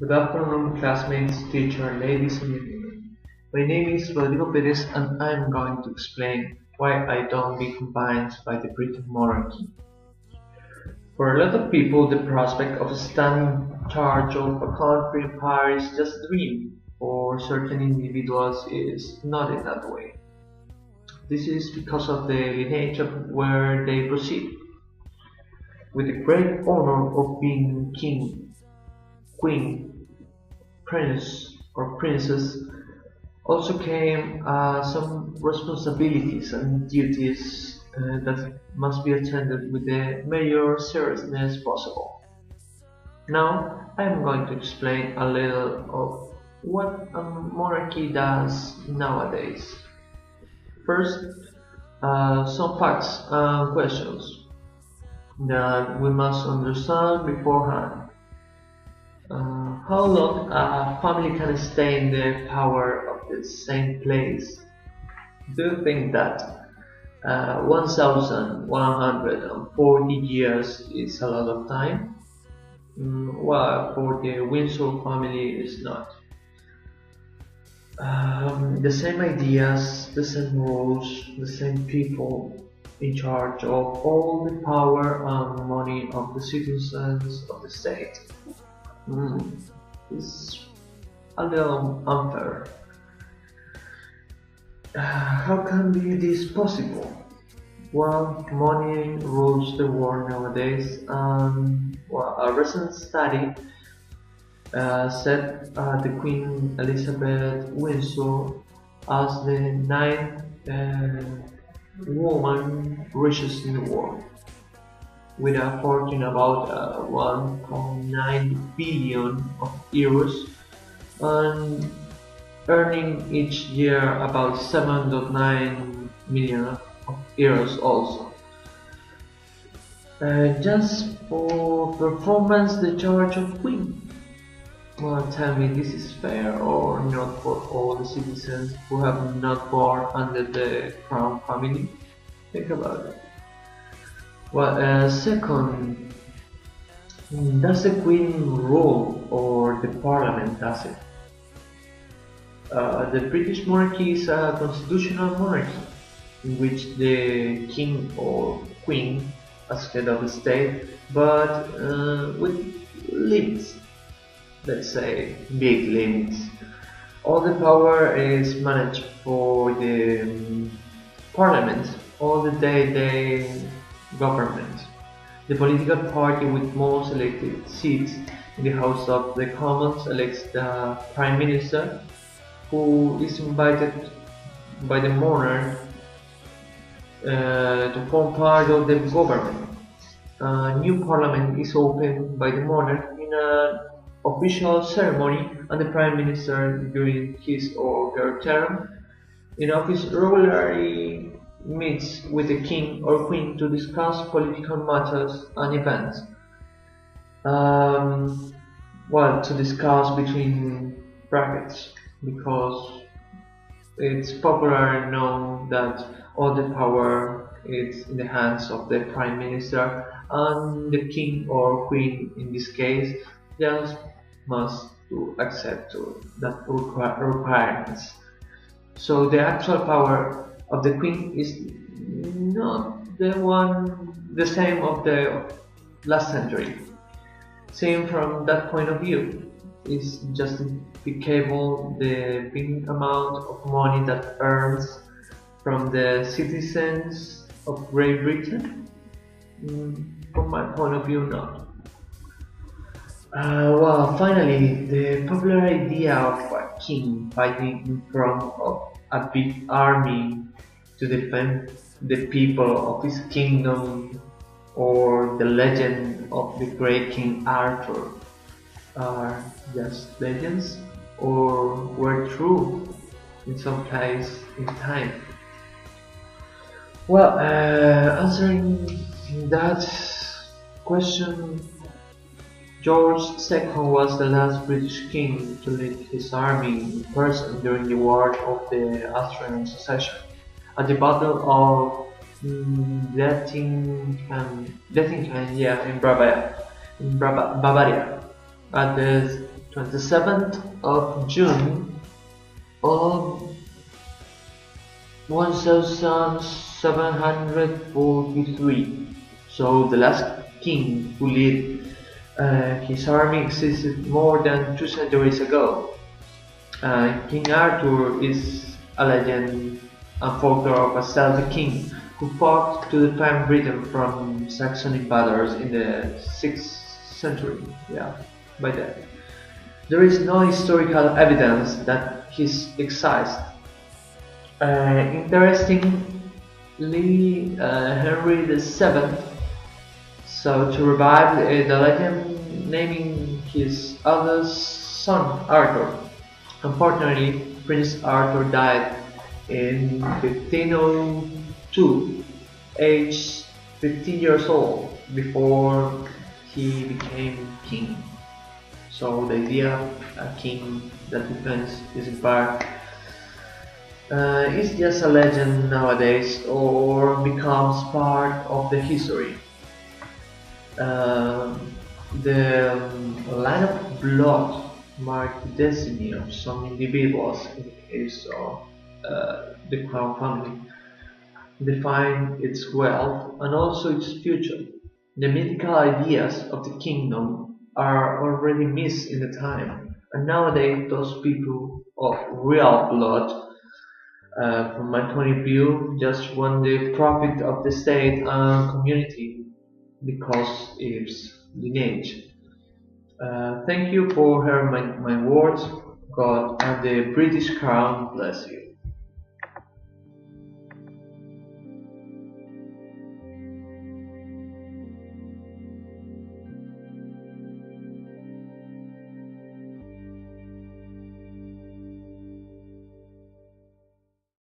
Good afternoon, classmates, teacher, ladies and gentlemen. My name is Rodrigo Perez and I'm going to explain why I don't be combined by the British monarchy. For a lot of people, the prospect of standing in charge of a country empire is just a dream. For certain individuals, it is not in that way. This is because of the lineage of where they proceed, with the great honor of being king, queen, prince, or princess. Also came some responsibilities and duties that must be attended with the major seriousness possible. Now I am going to explain a little of what a monarchy does nowadays. First, some facts and questions that we must understand beforehand. How long a family can stay in the power of the same place? Do you think that 1140 years is a lot of time? Well, for the Windsor family, it's not. The same ideas, the same rules, the same people in charge of all the power and money of the citizens of the state. Mm, it's a little unfair. How can be this possible? Well, money rules the world nowadays, and well, a recent study said the Queen Elizabeth Windsor as the ninth woman richest in the world, with a fortune about 1.9 billion of euros and earning each year about 7.9 million of euros also. Just for performance the charge of queen. Well, tell me, this is fair or not for all the citizens who have not born under the crown family? Think about it. Well, second, does the queen rule or the parliament does it? The British monarchy is a constitutional monarchy in which the king or queen as head of the state, but with limits, let's say big limits. All the power is managed for the parliament, all the day-to-day government. The political party with most elected seats in the House of the Commons elects the Prime Minister, who is invited by the monarch to form part of the government. A new parliament is opened by the monarch in an official ceremony, and the Prime Minister, during his or her term in office, regularly meets with the King or Queen to discuss political matters and events. Um, well, to discuss between brackets, because it's popular known that all the power is in the hands of the Prime Minister, and the King or Queen in this case just must to accept to that requirements. So the actual power of the Queen is not the same of the last century. Same from that point of view, is justificable the big amount of money that earns from the citizens of Great Britain? From my point of view, not. Well, finally, the popular idea of a king fighting in front of a big army to defend the people of his kingdom, or the legend of the great King Arthur, are just legends or were true in some place in time. Well, answering that question, George II was the last British king to lead his army in person during the War of the Austrian Succession. At the Battle of Dettingen, yeah, in Bavaria, at the 27th of June of 1743. So the last king who led his army existed more than 2 centuries ago. King Arthur is a legend and folklore of a Celtic king who fought to defend Britain from Saxon invaders in the 6th century. Yeah, by that. There is no historical evidence that he exists. Interestingly, Henry VII sought to revive the legend, naming his eldest son Arthur. Unfortunately, Prince Arthur died in 1502, aged 15 years old, before he became king. So the idea of a king that defends his empire is just a legend nowadays or becomes part of the history. Um, the line of blood marked the destiny of some individuals in the case of the crown family, define its wealth and also its future. The mythical ideas of the kingdom are already missed in the time, and nowadays those people of real blood, from my point of view, just want the profit of the state and community because it's lineage. Thank you for hearing my words. God and the British Crown bless you.